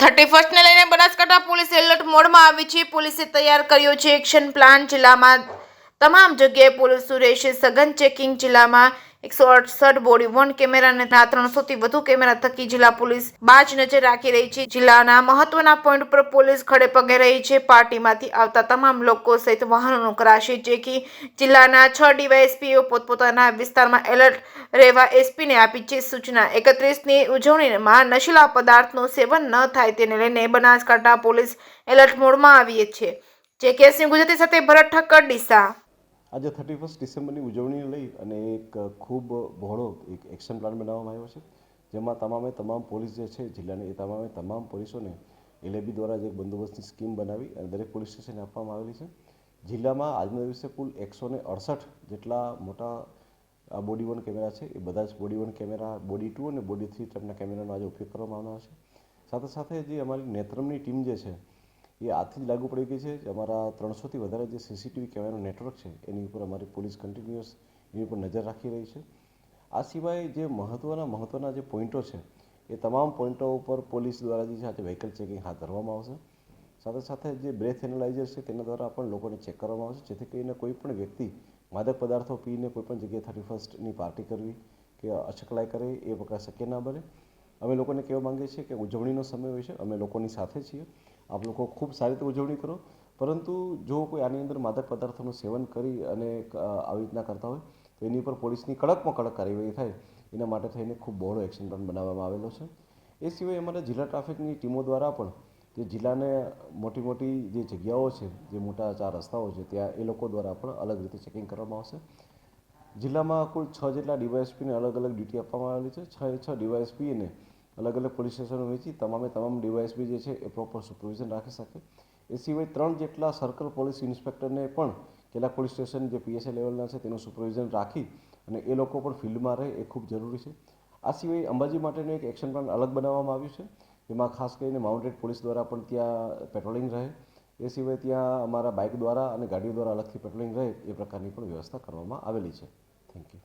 31ને લઈને Banaskantha police alert મોડમાં આવી છે। પોલીસે તૈયાર કર્યો છે એક્શન પ્લાન। જિલ્લામાં તમામ જગ્યાએ પોલીસનું રહેશે સઘન ચેકિંગ। જિલ્લામાં 168 બોડી વોર્ન કેમેરા અને 300થી વધુ કેમેરા થકી જિલ્લા પોલીસ બાજ નજર રાખી રહી છે। જિલ્લાના મહત્વના પોઈન્ટ પર પોલીસ ખડે પગે રહી છે। પાર્ટીમાંથી આવતા તમામ લોકો સહિત વાહનોનું કરાશે ચેકિંગ। જિલ્લાના 6 ડીવાયએસપીઓ પોતપોતાના વિસ્તારમાં એલર્ટ રહેવા એસપીને આપી છે સૂચના। 31ની ઉજવણીમાં નશીલા પદાર્થનું સેવન ન થાય તેને લઈને બનાસકાંઠા પોલીસ એલર્ટ મોડમાં આવી છે। જે કેસની ગુજરાતી સાથે ભરત ઠક્કર ડીસા। આજે 31 ડિસેમ્બરની ઉજવણીને લઈ અને એક ખૂબ બહોળો એક એક્શન પ્લાન બનાવવામાં આવ્યો છે, જેમાં તમામ પોલીસ જે છે જિલ્લાની એ તમામ પોલીસોને એલએબી દ્વારા જે બંદોબસ્તની સ્કીમ બનાવી અને દરેક પોલીસ સ્ટેશને આપવામાં આવેલી છે। જિલ્લામાં આજના દિવસે કુલ 168 જેટલા મોટા બોડી વોર્ન કેમેરા છે। એ બધા જ બોડી વોર્ન કેમેરા બોડી 2 અને બોડી 3 ટાઈપના કેમેરાનો આજે ઉપયોગ કરવામાં આવવાનો છે। સાથે સાથે જે અમારી નેત્રમની ટીમ જે છે એ આજથી જ લાગુ પડી ગઈ છે। અમારા 300થી વધારે જે સીસીટીવી કેમેરાનું નેટવર્ક છે એની ઉપર અમારી પોલીસ કન્ટિન્યુઅસ એની ઉપર નજર રાખી રહી છે। આ સિવાય જે મહત્ત્વના જે પોઈન્ટો છે એ તમામ પોઈન્ટો ઉપર પોલીસ દ્વારા જે છે આજે વ્હીકલ ચેકિંગ હાથ ધરવામાં આવશે। સાથે સાથે જે બ્રેથ એનાલાઇઝર છે તેના દ્વારા પણ લોકોને ચેક કરવામાં આવશે, જેથી કરીને કોઈ પણ વ્યક્તિ માદક પદાર્થો પીને કોઈપણ જગ્યાએ 31ની પાર્ટી કરવી કે અછકલાઈ કરવી એ પ્રકાર શક્ય ના બને। અમે લોકોને કહેવા માંગીએ છીએ કે ઉજવણીનો સમય હોય છે, અમે લોકોની સાથે છીએ। આપ લોકો ખૂબ સારી રીતે ઉજવણી કરો, પરંતુ જો કોઈ આની અંદર માદક પદાર્થોનું સેવન કરી અને આવી રીતના કરતા હોય તો એની ઉપર પોલીસની કડકમાં કડક કાર્યવાહી થાય એના માટે થઈને ખૂબ બહોળો એક્શન પ્લાન બનાવવામાં આવેલો છે। એ સિવાય અમારા જિલ્લા ટ્રાફિકની ટીમો દ્વારા પણ જે જિલ્લાને મોટી જે જગ્યાઓ છે, જે મોટા 4 રસ્તાઓ છે ત્યાં એ લોકો દ્વારા પણ અલગ રીતે ચેકિંગ કરવામાં આવશે। જિલ્લામાં કુલ 6 જેટલા ડીવાયએસપીને અલગ ડ્યુટી આપવામાં આવેલી છે। 6 ડીવાયએસપીને અલગ પોલીસ સ્ટેશનો વેચી તમામ ડીવાયએસપી જે છે એ પ્રોપર સુપરવિઝન રાખી શકે। એ સિવાય 3 જેટલા સર્કલ પોલીસ ઇન્સ્પેક્ટરને પણ કેટલાક પોલીસ સ્ટેશન જે પીએસએ લેવલના છે તેનું સુપરવિઝન રાખી અને એ લોકો પણ ફિલ્ડમાં રહે એ ખૂબ જરૂરી છે। આ સિવાય અંબાજી માટેનું એક એક્શન પ્લાન અલગ બનાવવામાં આવ્યું છે, જેમાં ખાસ કરીને માઉન્ટેડ પોલીસ દ્વારા પણ ત્યાં પેટ્રોલિંગ રહે। એ સિવાય ત્યાં અમારા બાઇક દ્વારા અને ગાડીઓ દ્વારા અલગથી પેટ્રોલિંગ રહે એ પ્રકારની પણ વ્યવસ્થા કરવામાં આવેલી છે। Thank you.